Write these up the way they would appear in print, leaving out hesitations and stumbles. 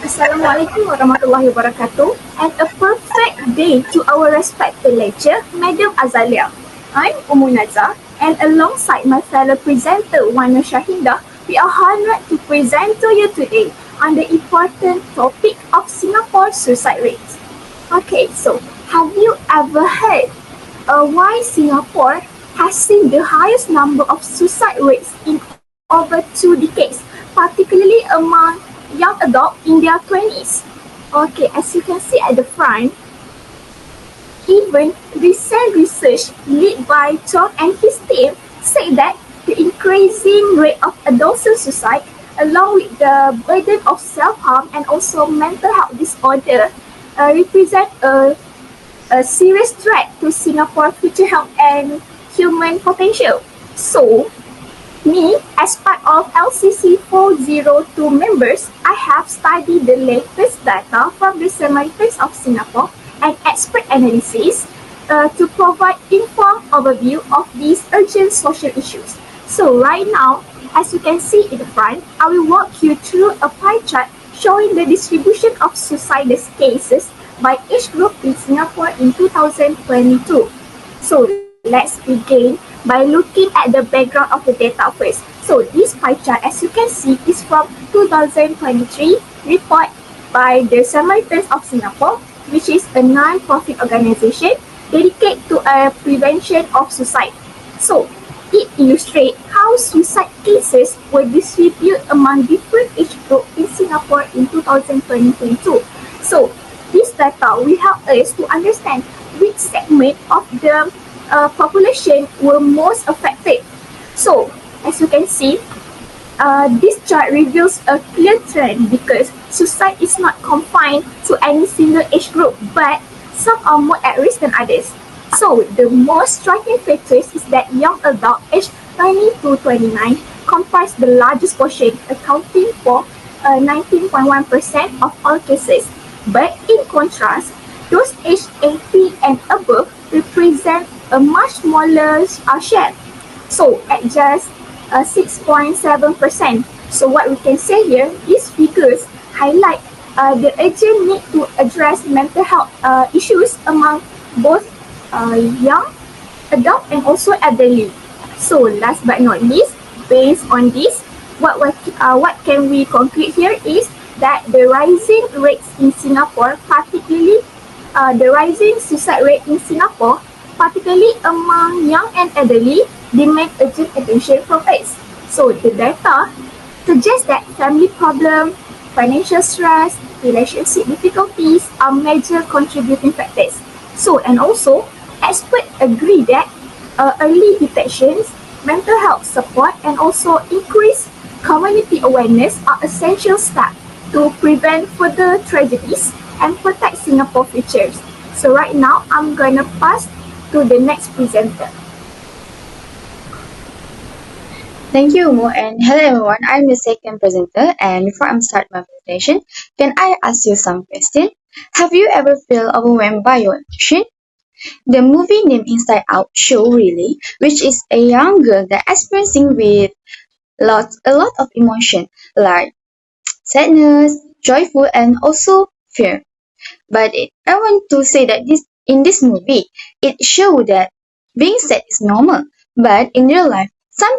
Assalamualaikum warahmatullahi wabarakatuh, and a perfect day to our respected lecturer, Madam Azalia. I'm Ummu Najja, and alongside my fellow presenter, Syahindah, we are honored to present to you today on the important topic of Singapore suicide rates. Okay, so have you ever heard why Singapore has seen the highest number of suicide rates in over 2 decades, particularly among young adults in their 20s? Okay, as you can see at the front, even recent research led by Tom and his team say that the increasing rate of adolescent suicide, along with the burden of self-harm and also mental health disorder, represent a serious threat to Singapore's future health and human potential. So, me, as part of LCC 402 members, I have studied the latest data from the Samaritans of Singapore and expert analysis to provide informed overview of these urgent social issues. So right now, as you can see in the front, I will walk you through a pie chart showing the distribution of suicide cases by age group in Singapore in 2022. So let's begin by looking at the background of the data first. So this pie chart, as you can see, is from 2023 report by the Samaritans of Singapore, which is a non-profit organization dedicated to a prevention of suicide. So it illustrates how suicide cases were distributed among different age groups in Singapore in 2022. So this data will help us to understand which segment of the population were most affected. So, as you can see, this chart reveals a clear trend because suicide is not confined to any single age group, but some are more at risk than others. So, the most striking factors is that young adults aged 20 to 29 comprise the largest portion, accounting for 19.1% of all cases. But in contrast, those aged 80 and above represent a much smaller share. So at just 6.7%. So what we can say here, these figures highlight the urgent need to address mental health issues among both young adult and also elderly. So last but not least, based on this, what can we conclude here is that the rising rates in Singapore, particularly the rising suicide rate in Singapore, particularly among young and elderly, demand urgent attention from us. So the data suggests that family problems, financial stress, relationship difficulties are major contributing factors. So, and also, experts agree that early detections, mental health support, and also increased community awareness are essential steps to prevent further tragedies and protect Singapore's futures. So right now, I'm gonna pass to the next presenter. Thank you, Ummu, and hello everyone. I'm the second presenter, and before I start my presentation, can I ask you some questions? Have you ever felt overwhelmed by your emotion? The movie named Inside Out show really, which is a young girl that experiencing with a lot of emotion like sadness, joyful, and also fear. But I want to say that in this movie, it shows that being sad is normal. But in real life, some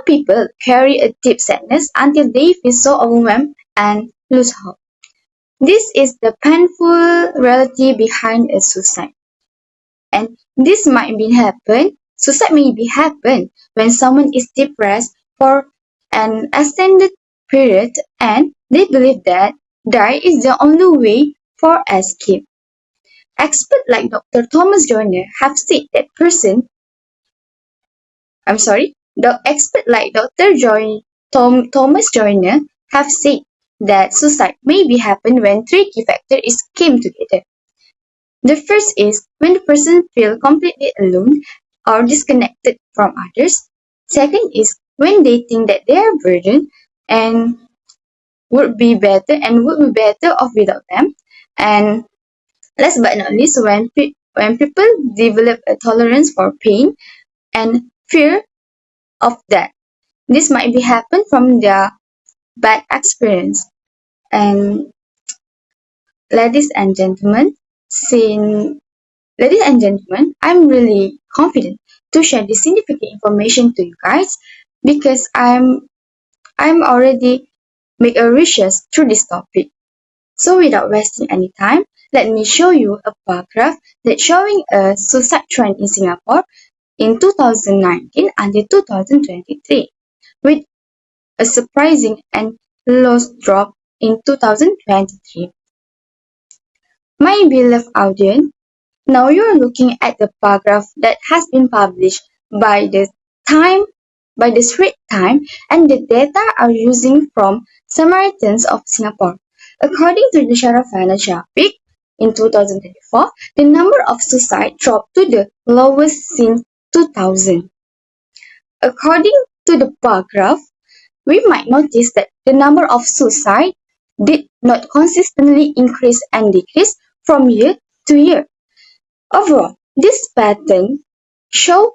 people carry a deep sadness until they feel so overwhelmed and lose hope. This is the painful reality behind a suicide. And this might be happen. Suicide may be happen when someone is depressed for an extended period and they believe that die is the only way for escape. Experts like Dr. Thomas Joyner have said that the expert like Thomas Joyner have said that suicide may be happen when three key factors came together. The first is when the person feels completely alone or disconnected from others. Second is when they think that they are burdened and would be better off without them. And last but not least, when people develop a tolerance for pain and fear of death, this might be happen from their bad experience. And ladies and gentlemen, ladies and gentlemen, I'm really confident to share this significant information to you guys because I'm already make a research through this topic. So without wasting any time, let me show you a bar graph that's showing a suicide trend in Singapore in 2019 until 2023, with a surprising and low drop in 2023. My beloved audience, now you're looking at the bar graph that has been published by the time by the Straits Time, and the data are using from Samaritans of Singapore. According to the Shara financial peak in 2024, the number of suicide dropped to the lowest since 2000. According to the bar graph, we might notice that the number of suicide did not consistently increase and decrease from year to year. Overall, this pattern shows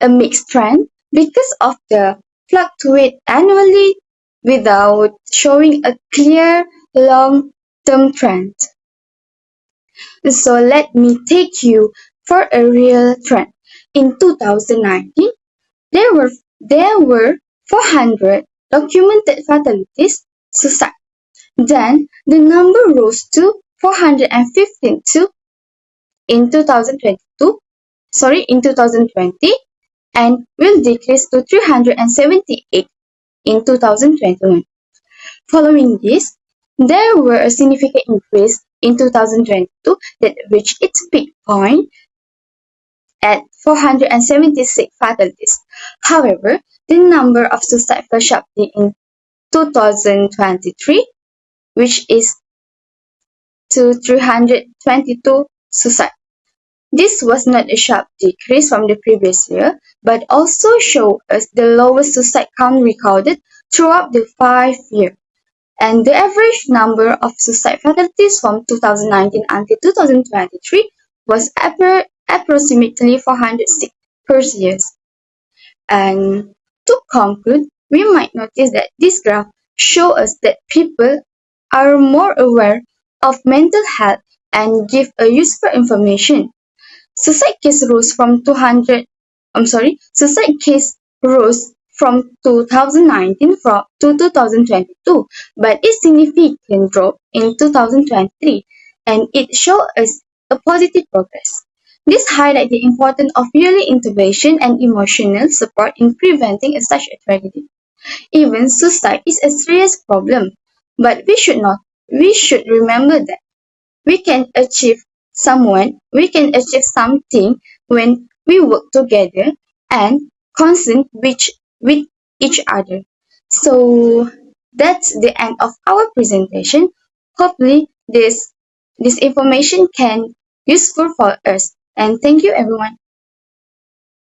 a mixed trend because of the fluctuate annually without showing a clear long-term trend. So let me take you for a real trend. In 2019, there were 400 documented fatalities suicide. Then the number rose to 452 in 2020 and will decrease to 378 in 2021. Following this, there were a significant increase in 2022 that reached its peak point at 476 fatalities. However, the number of suicides fell sharply in 2023, which is to 322 suicides. This was not a sharp decrease from the previous year, but also showed us the lowest suicide count recorded throughout the 5 years. And the average number of suicide fatalities from 2019 until 2023 was approximately 406 per year. And to conclude, we might notice that this graph shows us that people are more aware of mental health and give a useful information. Suicide case rose from 2019 to 2022, but it significant drop in 2023, and it shows us a positive progress. This highlights the importance of early intervention and emotional support in preventing such a tragedy. Even suicide is a serious problem, but we should remember that we can achieve something when we work together and concern with each other. So that's the end of our presentation. Hopefully this information can useful for us. And thank you everyone.